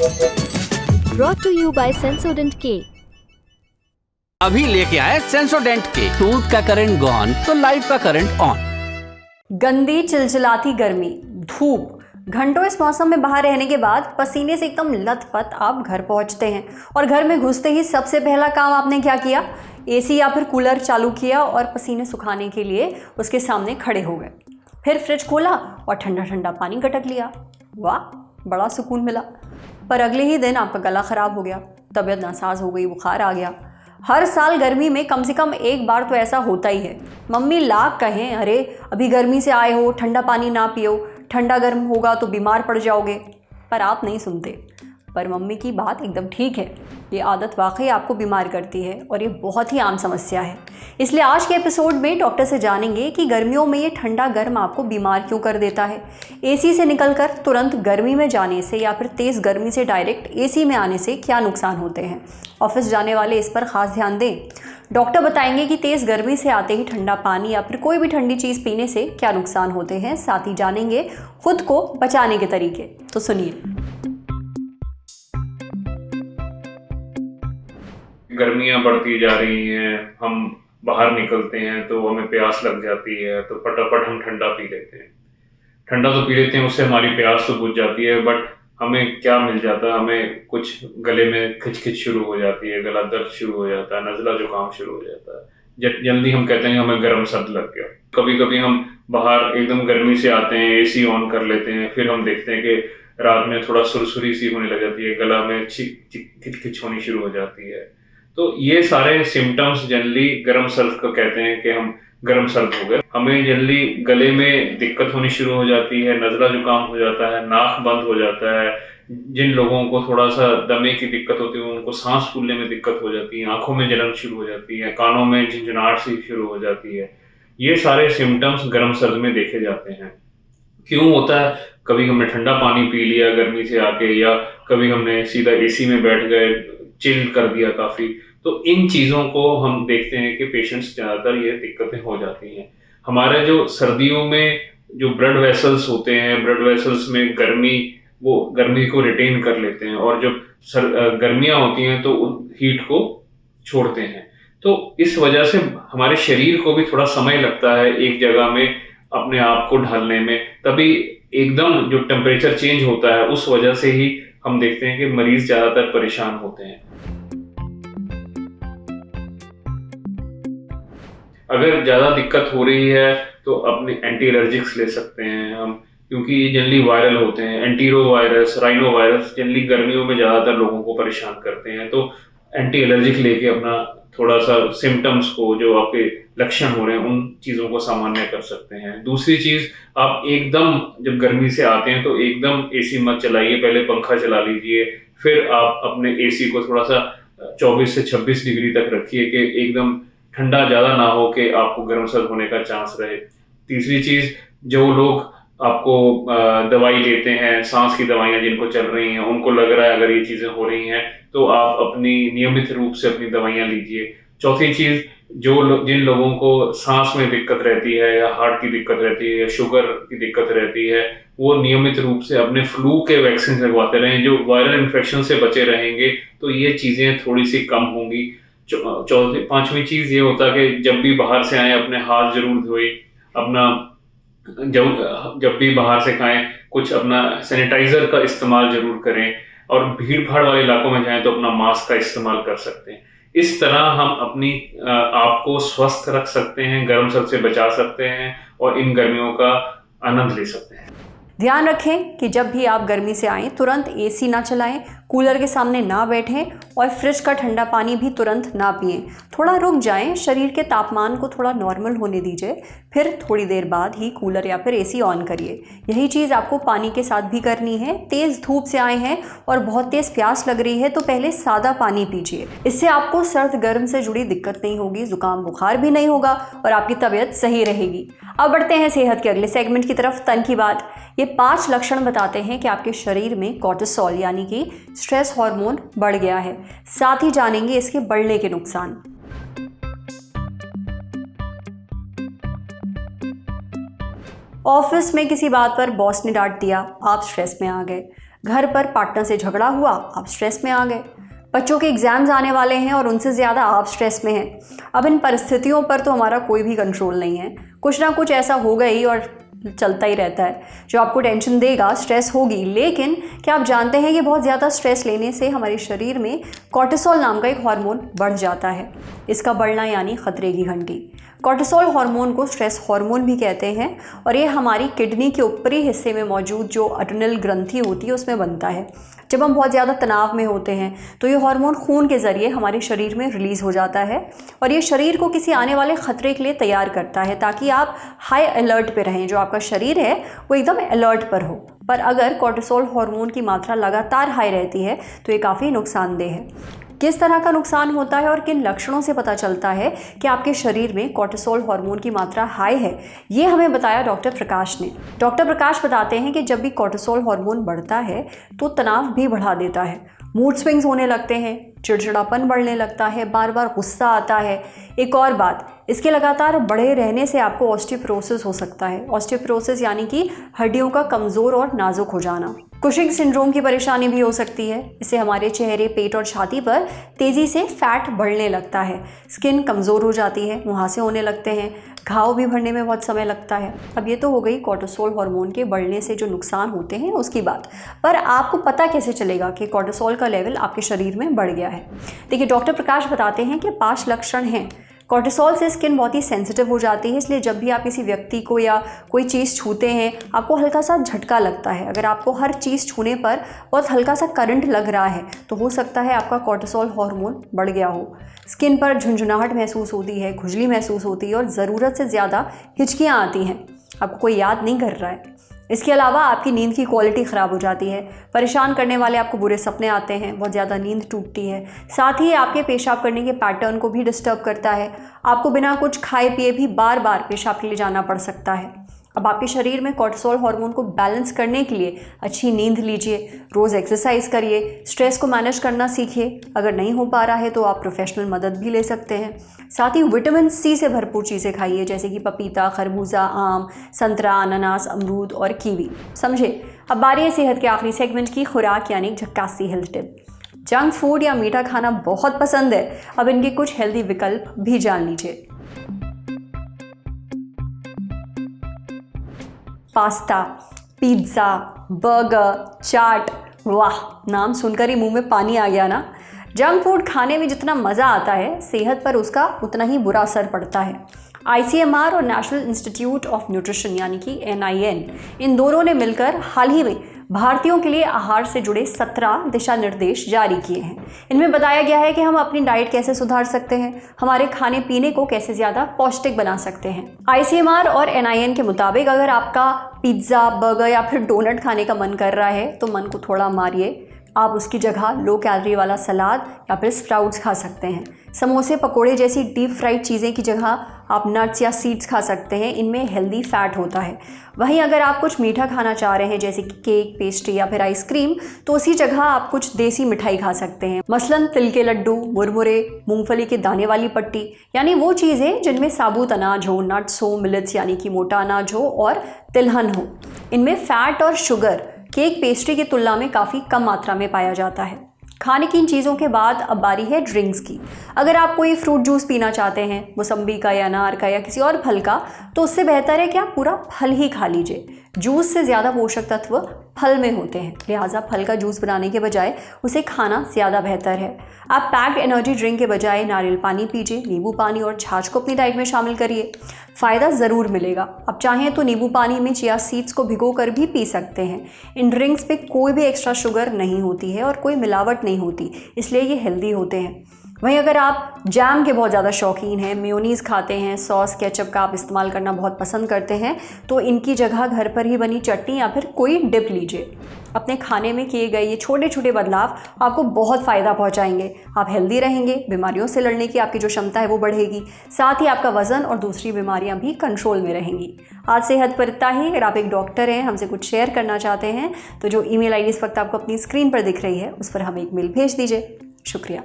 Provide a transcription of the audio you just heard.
Brought to you by Sensodyne K। अभी लेके आए सेंसोडेंट के। टूथ का करंट गॉन तो लाइफ का करंट ऑन। गंदी चिलचिलाती गर्मी, धूप, घंटों इस मौसम में बाहर रहने के बाद पसीने से एकदम लथपथ आप घर पहुंचते हैं और घर में घुसते ही सबसे पहला काम आपने क्या किया? एसी या फिर कूलर चालू किया और पसीने सुखाने के लिए उसके सामने खड़े हो गए। फिर फ्रिज खोला और ठंडा ठंडा पानी गटक लिया। वाह, बड़ा सुकून मिला। पर अगले ही दिन आपका गला ख़राब हो गया, तबीयत नासाज हो गई, बुखार आ गया। हर साल गर्मी में कम से कम एक बार तो ऐसा होता ही है। मम्मी लाख कहें, अरे अभी गर्मी से आए हो, ठंडा पानी ना पियो, ठंडा गर्म होगा तो बीमार पड़ जाओगे। पर आप नहीं सुनते। पर मम्मी की बात एकदम ठीक है, ये आदत वाकई आपको बीमार करती है और ये बहुत ही आम समस्या है। इसलिए आज के एपिसोड में डॉक्टर से जानेंगे कि गर्मियों में ये ठंडा गर्म आपको बीमार क्यों कर देता है। एसी से निकलकर तुरंत गर्मी में जाने से या फिर तेज़ गर्मी से डायरेक्ट एसी में आने से क्या नुकसान होते हैं। ऑफिस जाने वाले इस पर ख़ास ध्यान दें। डॉक्टर बताएंगे कि तेज़ गर्मी से आते ही ठंडा पानी या फिर कोई भी ठंडी चीज़ पीने से क्या नुकसान होते हैं। साथ ही जानेंगे खुद को बचाने के तरीके। तो सुनिए। गर्मियां बढ़ती जा रही हैं, हम बाहर निकलते हैं तो हमें प्यास लग जाती है, तो फटाफट हम ठंडा पी लेते हैं। ठंडा तो पी लेते हैं, उससे हमारी प्यास तो बुझ जाती है, बट हमें क्या मिल जाता है? हमें कुछ गले में खिचखिच शुरू हो जाती है, गला दर्द शुरू हो जाता है, नज़ला जुकाम शुरू हो जाता है। जल्दी हम कहते हैं हमें गर्म सर्द लग गया। कभी कभी हम बाहर एकदम गर्मी से आते हैं, एसी ऑन कर लेते हैं, फिर हम देखते हैं कि रात में थोड़ा सुरसुरी सी होने लग जाती है, गला में खिचखिच होनी शुरू हो जाती है। तो ये सारे सिम्टम्स जनरली गर्म सर्द को कहते हैं कि हम गर्म सर्द हो गए। हमें जनरली गले में दिक्कत होनी शुरू हो जाती है, नज़ला जुकाम हो जाता है, नाक बंद हो जाता है। जिन लोगों को थोड़ा सा दमे की दिक्कत होती है उनको सांस फूलने में दिक्कत हो जाती है, आंखों में जलन शुरू हो जाती है, कानों में झंझनाहट सी शुरू हो जाती है। ये सारे सिम्टम्स गर्म सर्द में देखे जाते हैं। क्यों होता है? कभी हमने ठंडा पानी पी लिया गर्मी से आके, या कभी हमने सीधा एसी में बैठ गए, चिल कर दिया काफ़ी। तो इन चीज़ों को हम देखते हैं कि पेशेंट्स ज़्यादातर ये दिक्कतें हो जाती हैं। हमारे जो सर्दियों में जो ब्लड वेसल्स होते हैं, ब्लड वेसल्स में वो गर्मी को रिटेन कर लेते हैं, और जब गर्मियाँ होती हैं तो हीट को छोड़ते हैं। तो इस वजह से हमारे शरीर को भी थोड़ा समय लगता है एक जगह में अपने आप को ढालने में। तभी एकदम जो टेम्परेचर चेंज होता है उस वजह से ही हम देखते हैं कि मरीज ज़्यादातर परेशान होते हैं। अगर ज़्यादा दिक्कत हो रही है तो अपने एंटी एलर्जिक्स ले सकते हैं हम, क्योंकि ये जनरली वायरल होते हैं। Antero virus, rhino virus generally गर्मियों में ज़्यादातर लोगों को परेशान करते हैं। तो एंटी एलर्जिक लेके अपना थोड़ा सा सिम्टम्स को, जो आपके लक्षण हो रहे हैं, उन चीज़ों को सामान्य कर सकते हैं। दूसरी चीज़, आप एकदम जब गर्मी से आते हैं तो एकदम एसी मत चलाइए, पहले पंखा चला लीजिए, फिर आप अपने एसी को थोड़ा सा 24 से 26 डिग्री तक रखिए कि एकदम ठंडा ज़्यादा ना हो कि आपको गर्म सर्द होने का चांस रहे। तीसरी चीज़, जो लोग आपको दवाई लेते हैं, सांस की दवाइयाँ जिनको चल रही हैं, उनको लग रहा है अगर ये चीज़ें हो रही हैं तो आप अपनी नियमित रूप से अपनी दवाइयाँ लीजिए। चौथी चीज़, जिन लोगों को सांस में दिक्कत रहती है, या हार्ट की दिक्कत रहती है, या शुगर की दिक्कत रहती है, वो नियमित रूप से अपने फ्लू के वैक्सीन लगवाते रहें। जो वायरल इन्फेक्शन से बचे रहेंगे तो ये चीज़ें थोड़ी सी कम होंगी। पांचवी चीज़ ये होता है कि जब भी बाहर से आए अपने हाथ जरूर धोए, अपना जब भी बाहर से खाएं कुछ अपना सैनिटाइजर का इस्तेमाल जरूर करें, और भीड़ भाड़ वाले इलाकों में जाएं तो अपना मास्क का इस्तेमाल कर सकते हैं। इस तरह हम अपनी आप को स्वस्थ रख सकते हैं, गर्म सर्द से बचा सकते हैं और इन गर्मियों का आनंद ले सकते हैं। ध्यान रखें कि जब भी आप गर्मी से आएँ तुरंत एसी ना चलाएं, कूलर के सामने ना बैठें और फ्रिज का ठंडा पानी भी तुरंत ना पिएं। थोड़ा रुक जाएं, शरीर के तापमान को थोड़ा नॉर्मल होने दीजिए, फिर थोड़ी देर बाद ही कूलर या फिर एसी ऑन करिए। यही चीज़ आपको पानी के साथ भी करनी है। तेज़ धूप से आए हैं और बहुत तेज़ प्यास लग रही है तो पहले सादा पानी पीजिए। इससे आपको सर्द गर्म से जुड़ी दिक्कत नहीं होगी, जुकाम बुखार भी नहीं होगा और आपकी तबीयत सही रहेगी। अब बढ़ते हैं सेहत के अगले सेगमेंट की तरफ, तन की बात। ये 5 लक्षण बताते हैं कि आपके शरीर में कॉर्टिसोल यानी कि स्ट्रेस हार्मोन बढ़ गया है। साथ ही जानेंगे इसके बढ़ने के नुकसान। ऑफिस में किसी बात पर बॉस ने डांट दिया, आप स्ट्रेस में आ गए। घर पर पार्टनर से झगड़ा हुआ, आप स्ट्रेस में आ गए। बच्चों के एग्ज़ाम्स आने वाले हैं और उनसे ज़्यादा आप स्ट्रेस में हैं। अब इन परिस्थितियों पर तो हमारा कोई भी कंट्रोल नहीं है, कुछ ना कुछ ऐसा होगा ही और चलता ही रहता है जो आपको टेंशन देगा, स्ट्रेस होगी। लेकिन क्या आप जानते हैं कि बहुत ज़्यादा स्ट्रेस लेने से हमारे शरीर में कॉर्टिसोल नाम का एक हार्मोन बढ़ जाता है। इसका बढ़ना यानी खतरे की घंटी। कॉर्टिसोल हार्मोन को स्ट्रेस हार्मोन भी कहते हैं और ये हमारी किडनी के ऊपरी हिस्से में मौजूद जो अड्रेनल ग्रंथि होती है उसमें बनता है। जब हम बहुत ज़्यादा तनाव में होते हैं तो ये हार्मोन खून के ज़रिए हमारे शरीर में रिलीज़ हो जाता है और ये शरीर को किसी आने वाले ख़तरे के लिए तैयार करता है ताकि आप हाई अलर्ट पे रहें। जो आपका शरीर है वो एकदम अलर्ट पर हो। पर अगर कॉर्टिसोल हार्मोन की मात्रा लगातार हाई रहती है तो ये काफ़ी नुकसानदेह है। किस तरह का नुकसान होता है और किन लक्षणों से पता चलता है कि आपके शरीर में कॉर्टिसोल हार्मोन की मात्रा हाई है, ये हमें बताया डॉक्टर प्रकाश ने। डॉक्टर प्रकाश बताते हैं कि जब भी कॉर्टिसोल हार्मोन बढ़ता है तो तनाव भी बढ़ा देता है, मूड स्विंग्स होने लगते हैं, चिड़चिड़ापन बढ़ने लगता है, बार बार गुस्सा आता है। एक और बात, इसके लगातार बढ़े रहने से आपको ऑस्टियोपोरोसिस हो सकता है। ऑस्टियोपोरोसिस यानी कि हड्डियों का कमज़ोर और नाजुक हो जाना। कुशिंग सिंड्रोम की परेशानी भी हो सकती है। इससे हमारे चेहरे, पेट और छाती पर तेज़ी से फैट बढ़ने लगता है, स्किन कमज़ोर हो जाती है, मुहासे होने लगते हैं, घाव भी भरने में बहुत समय लगता है। अब ये तो हो गई कॉर्टिसोल हार्मोन के बढ़ने से जो नुकसान होते हैं उसकी बात। पर आपको पता कैसे चलेगा कि कॉर्टिसोल का लेवल आपके शरीर में बढ़ गया है? देखिए, डॉक्टर प्रकाश बताते हैं कि 5 लक्षण हैं। कॉर्टिसोल से स्किन बहुत ही सेंसिटिव हो जाती है, इसलिए जब भी आप किसी व्यक्ति को या कोई चीज़ छूते हैं आपको हल्का सा झटका लगता है। अगर आपको हर चीज़ छूने पर बहुत हल्का सा करंट लग रहा है तो हो सकता है आपका कॉर्टिसोल हार्मोन बढ़ गया हो। स्किन पर झुंझुनाहट महसूस होती है, खुजली महसूस होती है और ज़रूरत से ज़्यादा हिचकियाँ आती हैं, आपको कोई याद नहीं कर रहा है। इसके अलावा आपकी नींद की क्वालिटी ख़राब हो जाती है, परेशान करने वाले आपको बुरे सपने आते हैं, बहुत ज़्यादा नींद टूटती है। साथ ही आपके पेशाब करने के पैटर्न को भी डिस्टर्ब करता है। आपको बिना कुछ खाए पिए भी बार बार पेशाब के लिए जाना पड़ सकता है। अब आपके शरीर में कॉर्टिसोल हार्मोन को बैलेंस करने के लिए अच्छी नींद लीजिए, रोज़ एक्सरसाइज करिए, स्ट्रेस को मैनेज करना सीखिए। अगर नहीं हो पा रहा है तो आप प्रोफेशनल मदद भी ले सकते हैं। साथ ही विटामिन सी से भरपूर चीज़ें खाइए, जैसे कि पपीता, खरबूजा, आम, संतरा, अनानास, अमरूद और कीवी। समझे? अब बारी है सेहत के आखिरी सेगमेंट की, खुराक यानी झक्कासी हेल्थ टिप। जंक फूड या मीठा खाना बहुत पसंद है, अब इनके कुछ हेल्दी विकल्प भी जान लीजिए। पास्ता, पिज़्ज़ा, बर्गर, चाट, वाह, नाम सुनकर ही मुंह में पानी आ गया ना। जंक फूड खाने में जितना मज़ा आता है सेहत पर उसका उतना ही बुरा असर पड़ता है। ICMR और नेशनल इंस्टीट्यूट ऑफ न्यूट्रिशन यानी कि NIN, इन दोनों ने मिलकर हाल ही में भारतीयों के लिए आहार से जुड़े 17 दिशा निर्देश जारी किए हैं। इनमें बताया गया है कि हम अपनी डाइट कैसे सुधार सकते हैं, हमारे खाने पीने को कैसे ज़्यादा पौष्टिक बना सकते हैं। ICMR और NIN के मुताबिक अगर आपका पिज़्ज़ा, बर्गर या फिर डोनट खाने का मन कर रहा है तो मन को थोड़ा मारिए। आप उसकी जगह लो कैलोरी वाला सलाद या फिर स्प्राउट्स खा सकते हैं। समोसे, पकोड़े जैसी डीप फ्राइड चीज़ें की जगह आप नट्स या सीड्स खा सकते हैं, इनमें हेल्दी फैट होता है। वहीं अगर आप कुछ मीठा खाना चाह रहे हैं जैसे कि केक, पेस्ट्री या फिर आइसक्रीम, तो उसी जगह आप कुछ देसी मिठाई खा सकते हैं, मसलन तिल के लड्डू, मुरमुरे, मूंगफली के दाने वाली पट्टी, यानी वो चीज़ें जिनमें साबुत अनाज हो, नट्स हो, मिलेट्स यानी कि मोटा अनाज हो और तिलहन हो। इनमें फैट और शुगर केक, पेस्ट्री की तुलना में काफ़ी कम मात्रा में पाया जाता है। खाने की इन चीज़ों के बाद अब बारी है ड्रिंक्स की। अगर आप कोई फ्रूट जूस पीना चाहते हैं, मौसम्बी का या अनार का या किसी और फल का, तो उससे बेहतर है कि आप पूरा फल ही खा लीजिए। जूस से ज़्यादा पोषक तत्व फल में होते हैं, लिहाजा फल का जूस बनाने के बजाय उसे खाना ज़्यादा बेहतर है। आप पैक्ड एनर्जी ड्रिंक के बजाय नारियल पानी पीजिए, नींबू पानी और छाछ को अपनी डाइट में शामिल करिए, फ़ायदा ज़रूर मिलेगा। आप चाहें तो नींबू पानी में चिया सीड्स को भिगोकर भी पी सकते हैं। इन ड्रिंक्स पे कोई भी एक्स्ट्रा शुगर नहीं होती है और कोई मिलावट नहीं होती, इसलिए ये हेल्दी होते हैं। वहीं अगर आप जैम के बहुत ज़्यादा शौकीन हैं, मेयोनीज़ खाते हैं, सॉस, केचप का आप इस्तेमाल करना बहुत पसंद करते हैं, तो इनकी जगह घर पर ही बनी चटनी या फिर कोई डिप लीजिए। अपने खाने में किए गए ये छोटे छोटे बदलाव आपको बहुत फ़ायदा पहुंचाएंगे। आप हेल्दी रहेंगे, बीमारियों से लड़ने की आपकी जो क्षमता है वो बढ़ेगी, साथ ही आपका वज़न और दूसरी बीमारियां भी कंट्रोल में रहेंगी। आज सेहत पर इतना ही। अगर आप एक डॉक्टर हैं, हमसे कुछ शेयर करना चाहते हैं, तो जो email ID इस वक्त आपको अपनी स्क्रीन पर दिख रही है उस पर हमें एक मेल भेज दीजिए। शुक्रिया।